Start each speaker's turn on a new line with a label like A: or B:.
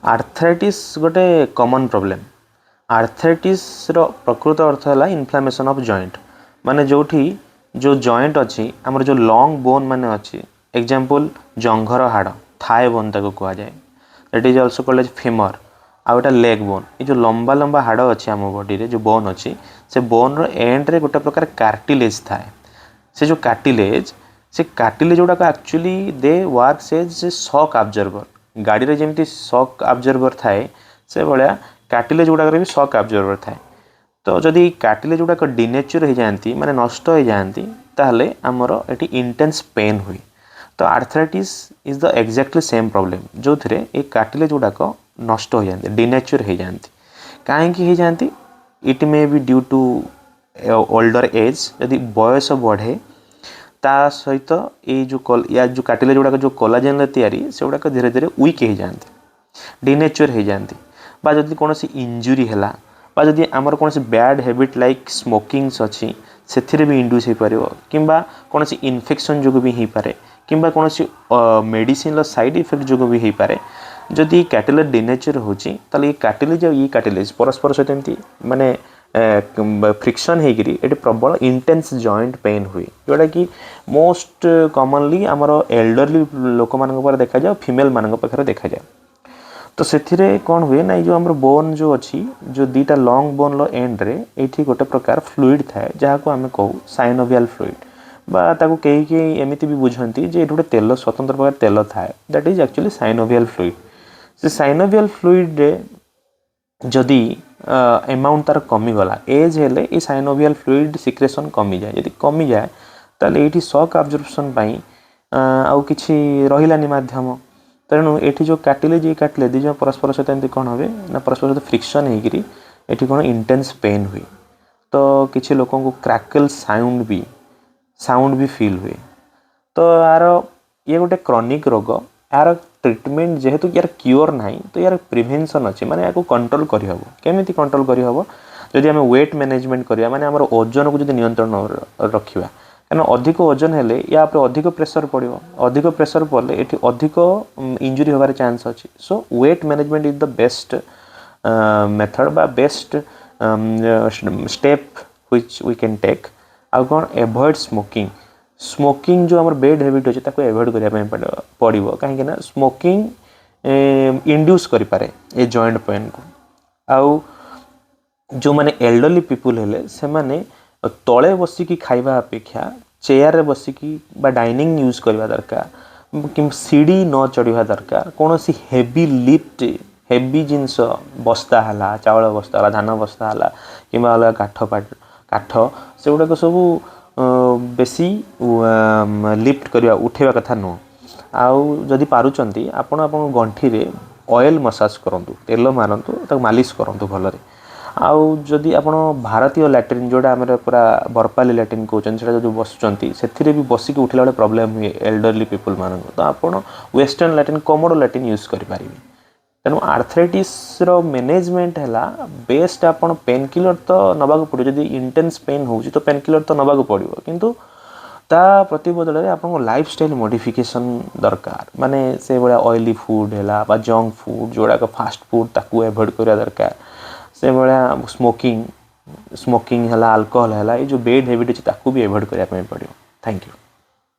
A: Arthritis गोटे common problem. Arthritis रो प्रकृत अर्थ है इन्फ्लेमेशन ऑफ जॉइंट, माने जोठी जो जॉइंट अच्छी आमर जो लॉन्ग बोन माने अच्छी, एग्जांपल जंघर हाड़ थाए बोन ताको कहा जाए, that is also called as femur. आउटा लेग बोन, ये जो लंबा लंबा हाड़ अच्छी आम बॉडी रे जो बोन अच्छी, से बोन रो एंड रे गोटे प्रकार कार्टिलेज थाए। से जो कार्टिलेज गुड़ाक एक्चुअली दे वर्क एज शॉक अब्जर्वर। गाड़ी रे जेमती शॉक अब्जर्वर थाए से भाया कार्टिलेज गुड़ाक भी शॉक अब्जर्वर थाए। तो जदि कार्टिलेज गुड़ाक डिनेचर हो जाती माने नष्ट हो जाती ताहले आमर एटी इंटेंस पेन हुए। तो arthritis is the exactly same problem जो थे ये कार्टिलेज गुड़ाक नष्ट हो जाती डिनेचर हो जाती। कहीं हो जाती it may be due to older age, यदि बयस बढ़े ता सहित ये जो या जो कार्टिलेज गुड़ाक जो कोलाजेन तैयारी से गुड़ाक धीरे धीरे वीक हो जाती, डिनेचर हो जाती। बा जदि कौन इंजुरी है बा जदि आमर कौन बैड हैबिट लाइक स्मोकिंग्स अच्छी से भी इंड्यूस हो पार कि कौन इन्फेक्शन जो भी हो पारे कि कौन मेडिसिन साइड इफेक्ट जो भी हो पारे। जदि कार्टिलेज डिनेचर होची ताले ये कार्टिलेज परस्पर सहित एमती माने फ्रिक्शन होगी ये प्रबल इंटेंस जॉइंट पेन हुए, जोटा कि मोस्ट कॉमनली आमर एल्डरली लोक मान देखा जाए, फीमेल मान पाखे देखा जाए। तो से कौन हुए ना जो आम बोन जो अच्छी जो दीटा लॉन्ग बोन लो एंड रे ये गोटे प्रकार फ्लूइड थाए जहाँ को आम कहू साइनोवियल फ्लूइड, बा ताको कई एमती भी बुझंती जे गोटे तेल स्वतंत्र प्रकार तेल थाए, that is actually synovial fluid. से साइनोवियल फ्लूइड रे जदि अमाउंट तार कमीगला एज हेले ये साइनोवियल फ्लूइड सिक्रेशन कमी जाए, यदि कमी जाए ताले ये शॉक अब्जर्वेशन आउ किछि रहिलानी माध्यम। तेणु ये जो कार्टिलेज दी जो परस्पर सहित एमती कौन हुए ना परस्पर सहित फ्रिक्शन होगी ये कौन इंटेंस पेन हुए। तो किसी लोक को क्रैकल साउंड भी फील हुए। तो यार ये गोटे क्रॉनिक रोग, यार ट्रीटमेंट जेहेतु यार क्योर ना तो यार प्रिवेंशन अच्छे माने या कंट्रोल करहब। केमिति कंट्रोल करहब जदि आम वेट मैनेजमेंट करिया माने हमर ओजन को जदि नियंत्रण रखिबा, कारण अधिक ओजन हेले या पर अधिक प्रेशर पड़ो, अधिक प्रेशर पड़े ये अधिक इंजुरी होबार चांस अच्छी। So weight management is the best method बा best step which we can take. आ कौन एवॉइड स्मोकिंग जो आम बेड हैबिट अच्छे ताको एवॉइड करने पड़ो, कहीं स्मोकिंग इंड्यूस करें ये जॉइंट पेन को। आउ जो माने एल्डरली पीपुल हेले से माने तले बसिकी खाइबा अपेक्षा चेयर रे बसिकी बा डाइनिंग यूज करवा दरकार, कि सीढ़ी न चढ़ा दरकार। कौन सी हेवी लिफ्ट हेवी जिनस बस्ता है चावल बस्ता है धान बस्ता है कि अलग काठ से गुड़ाक सब बेसी लिफ्ट करवा उठेवा कथा नुह। आउ जदि पारुचंती आपण गंठी रे ऑयल मसाज करंतु, तेल मारंतु, ताको मालिश करंतु भलरे। आउ जदि आपण भारतीय लैट्रिन जोड़ा आम पूरा बरपाली लैट्रिन कहते हैं जो बसुँच से भी बसिक उठला बेले प्रॉब्लम हुए एल्डरली पीपुल मान, तो आप western latrine Komodo latrine use करेंगे। तेणु आर्थराइटिस रो मैनेजमेंट है बेस्ट आप पेन किलर तो नवाक पड़ो, जदि इंटेंस पेन हो तो पेन किलर तो नवाक पड़ो, किंतु ता प्रति बदल में आप लाइफ स्टाइल मॉडिफिकेशन दरकार। माने से भाया ऑयली फूड है जंक फूड जोड़ाक फास्ट फूड ताकू एवॉइड करा दरकार। से भाया स्मोकिंग है अल्कोहल है ये जो बेड हैबिट अच्छे ताकू भी एवॉइड करने पड़ो। Thank you.